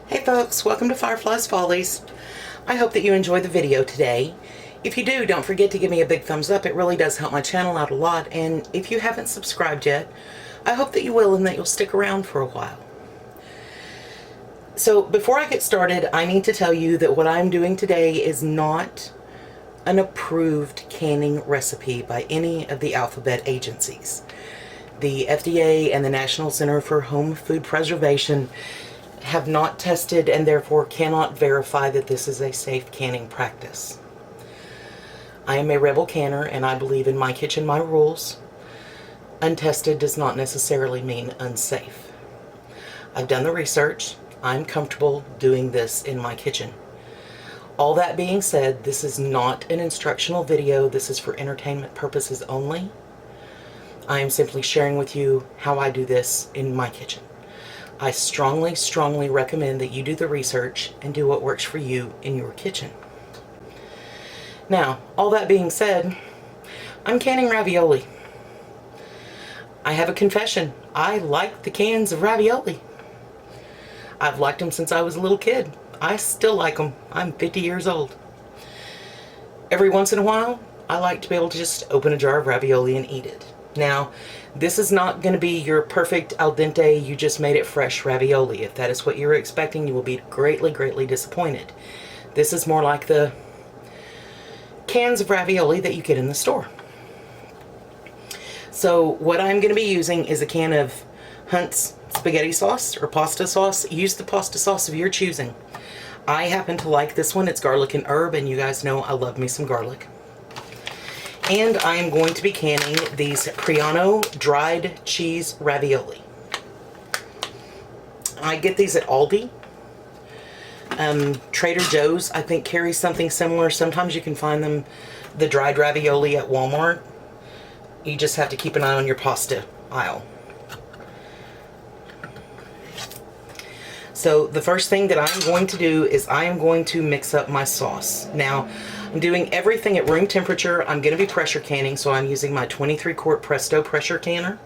Hey folks, welcome to Fyrefly's Follies. I hope that you enjoyed the video today. If you do, don't forget to give me a big thumbs up. It really does help my channel out a lot. And if you haven't subscribed yet, I hope that you will and that you'll stick around for a while. So before I get started, I need to tell you that what I'm doing today is not an approved canning recipe by any of the alphabet agencies. The FDA and the National Center for Home Food Preservation have not tested and therefore cannot verify that this is a safe canning practice. I am a rebel canner and I believe in my kitchen, my rules. Untested does not necessarily mean unsafe. I've done the research. I'm comfortable doing this in my kitchen. All that being said, this is not an instructional video. This is for entertainment purposes only. I am simply sharing with you how I do this in my kitchen. I strongly, strongly recommend that you do the research and do what works for you in your kitchen. Now, all that being said, I'm canning ravioli. I have a confession. I like the cans of ravioli. I've liked them since I was a little kid. I still like them. I'm 50 years old. Every once in a while, I like to be able to just open a jar of ravioli and eat it. Now, this is not going to be your perfect al dente, you just made it fresh ravioli. If that is what you're expecting, you will be greatly, greatly disappointed. This is more like the cans of ravioli that you get in the store. So what I'm going to be using is a can of Hunt's spaghetti sauce or pasta sauce. Use the pasta sauce of your choosing. I happen to like this one. It's garlic and herb, and you guys know I love me some garlic. And I am going to be canning these Priano dried cheese ravioli. I get these at Aldi. Trader Joe's, I think, carries something similar. Sometimes you can find them, the dried ravioli, at Walmart. You just have to keep an eye on your pasta aisle. So the first thing that I'm going to do is I am going to mix up my sauce. Now, I'm doing everything at room temperature. I'm going to be pressure canning, so I'm using my 23-quart Presto pressure canner.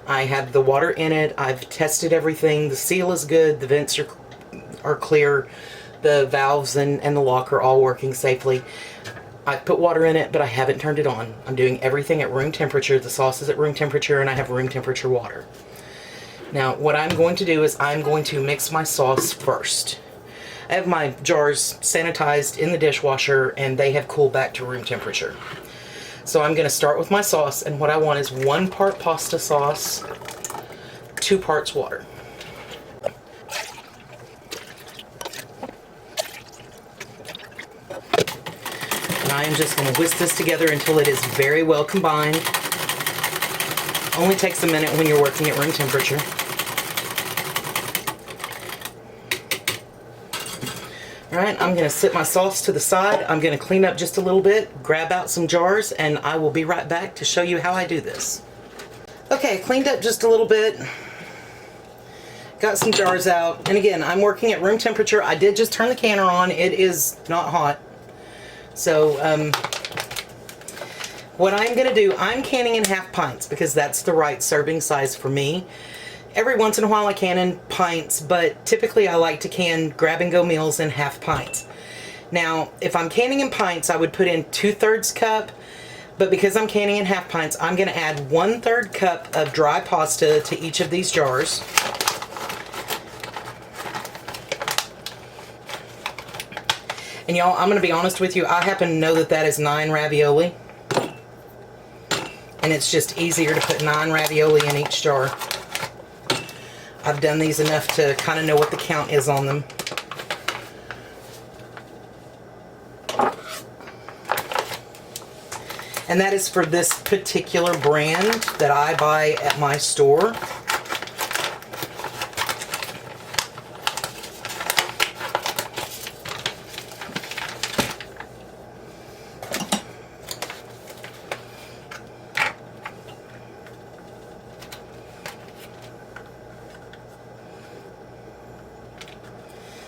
I have the water in it. I've tested everything. The seal is good. The vents are clear. The valves and the lock are all working safely. I've put water in it, but I haven't turned it on. I'm doing everything at room temperature. The sauce is at room temperature, and I have room temperature water. Now, what I'm going to do is I'm going to mix my sauce first. I have my jars sanitized in the dishwasher, and they have cooled back to room temperature. So I'm going to start with my sauce, and what I want is 1 part pasta sauce, 2 parts water. And I am just going to whisk this together until it is very well combined. Only takes a minute when you're working at room temperature. Alright, I'm going to set my sauce to the side. I'm going to clean up just a little bit, grab out some jars, and I will be right back to show you how I do this. Okay, cleaned up just a little bit. Got some jars out. And again, I'm working at room temperature. I did just turn the canner on. It is not hot. So, what I'm going to do, I'm canning in half pints because that's the right serving size for me. Every once in a while I can in pints, but typically I like to can grab-and-go meals in half pints. Now, if I'm canning in pints, I would put in 2/3 cup, but because I'm canning in half pints, I'm going to add 1/3 cup of dry pasta to each of these jars. And y'all, I'm going to be honest with you, I happen to know that that is 9 ravioli. And it's just easier to put 9 ravioli in each jar. I've done these enough to kind of know what the count is on them. And that is for this particular brand that I buy at my store.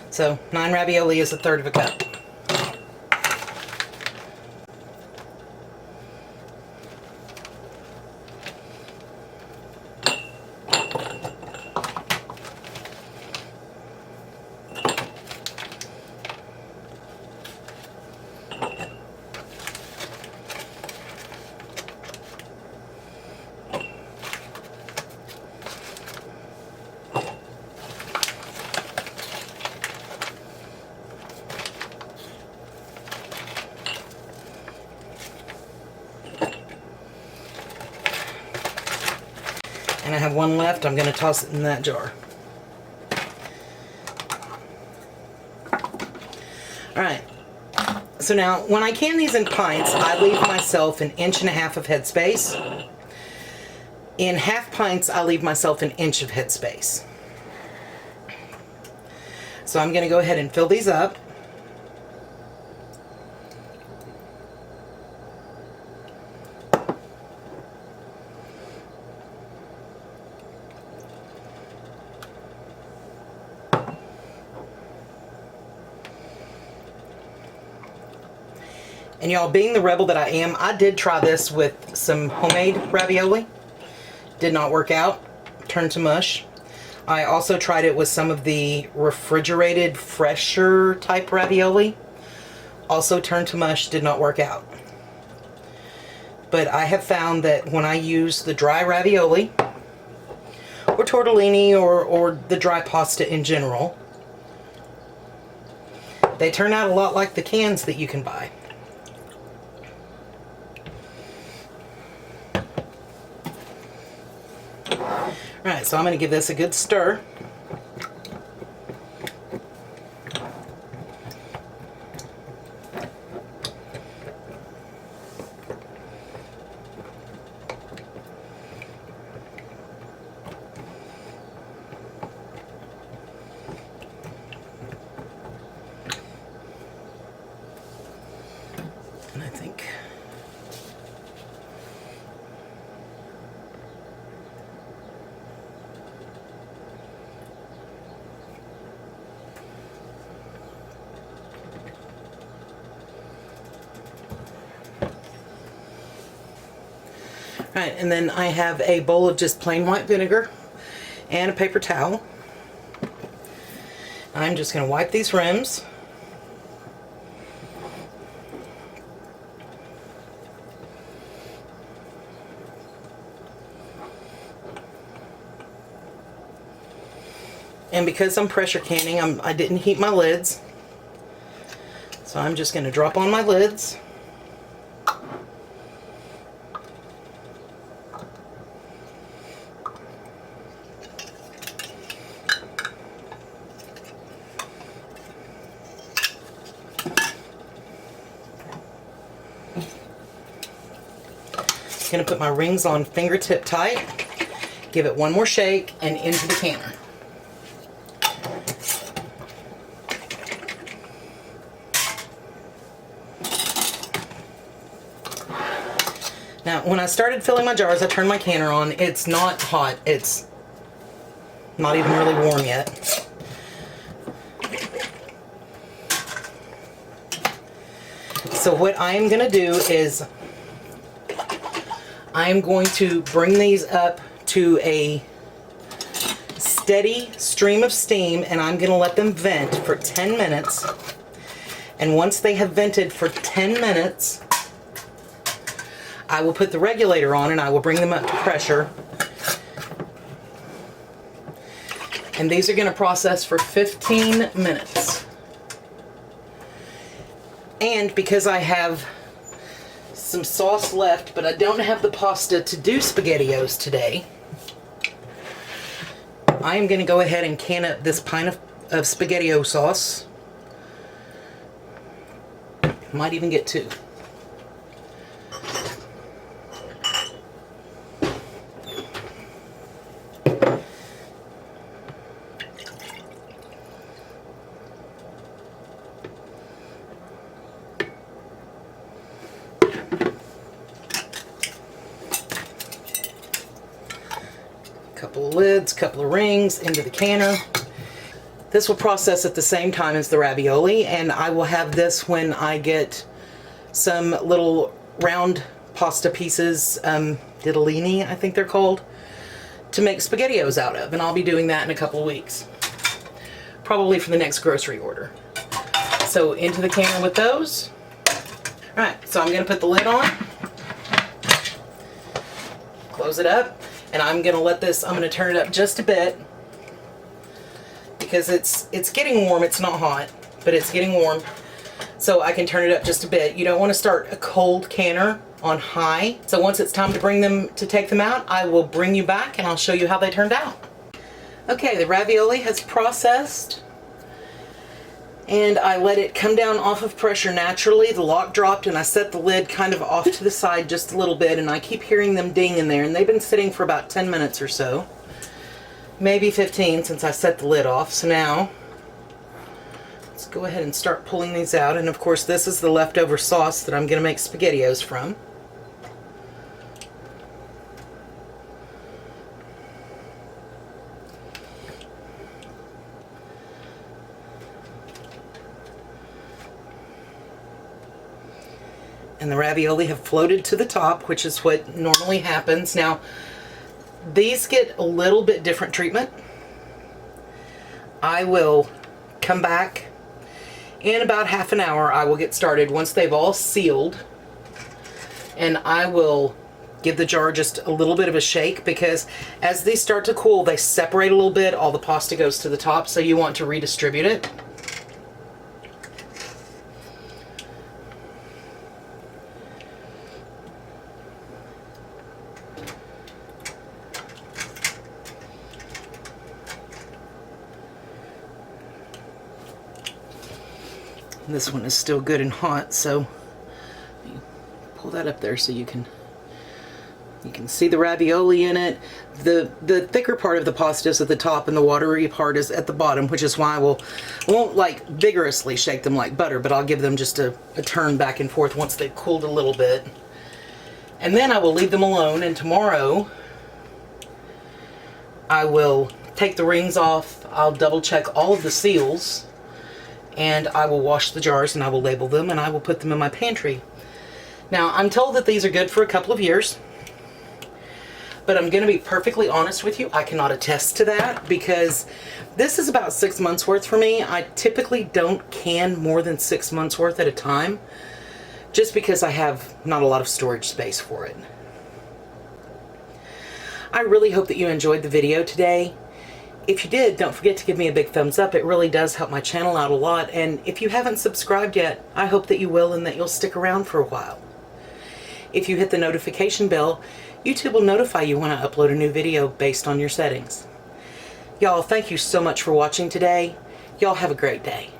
So 9 ravioli is 1/3 cup. And I have one left. I'm going to toss it in that jar. Alright, so now when I can these in pints, I leave myself 1.5 inches of headspace. In half pints, I leave myself 1 inch of headspace. So I'm going to go ahead and fill these up. And y'all, being the rebel that I am, I did try this with some homemade ravioli. Did not work out. Turned to mush. I also tried it with some of the refrigerated, fresher type ravioli. Also turned to mush. Did not work out. But I have found that when I use the dry ravioli, or tortellini, or the dry pasta in general, they turn out a lot like the cans that you can buy. Alright, so I'm going to give this a good stir. And I think Right, and then I have a bowl of just plain white vinegar and a paper towel. I'm just going to wipe these rims. And because I'm pressure canning, I didn't heat my lids. So I'm just going to drop on my lids. Going to put my rings on fingertip tight, give it one more shake, and into the canner. Now, when I started filling my jars, I turned my canner on. It's not hot. It's not even really warm yet. So what I am going to do is I'm going to bring these up to a steady stream of steam, and I'm going to let them vent for 10 minutes. And once they have vented for 10 minutes, I will put the regulator on and I will bring them up to pressure. And these are going to process for 15 minutes. And because I have some sauce left, but I don't have the pasta to do SpaghettiOs today, I am going to go ahead and can up this pint of SpaghettiO sauce. Might even get 2. Couple of lids, couple of rings into the canner. This will process at the same time as the ravioli, and I will have this when I get some little round pasta pieces, ditalini I think they're called, to make SpaghettiOs out of, and I'll be doing that in a couple of weeks. Probably for the next grocery order. So into the canner with those. Alright, so I'm going to put the lid on, close it up, and I'm going to let this, I'm going to turn it up just a bit because it's getting warm. It's not hot, but it's getting warm. so I can turn it up just a bit. You don't want to start a cold canner on high. So once it's time to take them out, I will bring you back and I'll show you how they turned out. Okay, the ravioli has processed and I let it come down off of pressure naturally. The lock dropped and I set the lid kind of off to the side just a little bit, and I keep hearing them ding in there, and they've been sitting for about 10 minutes or so. Maybe 15 since I set the lid off. So now let's go ahead and start pulling these out. And of course this is the leftover sauce that I'm going to make SpaghettiOs from. And the ravioli have floated to the top, which is what normally happens. Now, these get a little bit different treatment. I will come back in about half an hour. I will get started once they've all sealed, and I will give the jar just a little bit of a shake, because as these start to cool, they separate a little bit. All the pasta goes to the top, so you want to redistribute it. This one is still good and hot, so pull that up there so you can see the ravioli in it. The thicker part of the pasta is at the top and the watery part is at the bottom, which is why I won't like vigorously shake them like butter, but I'll give them just a turn back and forth once they've cooled a little bit. And then I will leave them alone, and tomorrow I will take the rings off. I'll double check all of the seals, and I will wash the jars and I will label them and I will put them in my pantry. Now, I'm told that these are good for a couple of years, but I'm going to be perfectly honest with you, I cannot attest to that, because this is about 6 months worth for me. I typically don't can more than 6 months worth at a time, just because I have not a lot of storage space for it. I really hope that you enjoyed the video today. If you did, don't forget to give me a big thumbs up. It really does help my channel out a lot. And if you haven't subscribed yet, I hope that you will and that you'll stick around for a while. If you hit the notification bell, YouTube will notify you when I upload a new video based on your settings. Y'all, thank you so much for watching today. Y'all have a great day.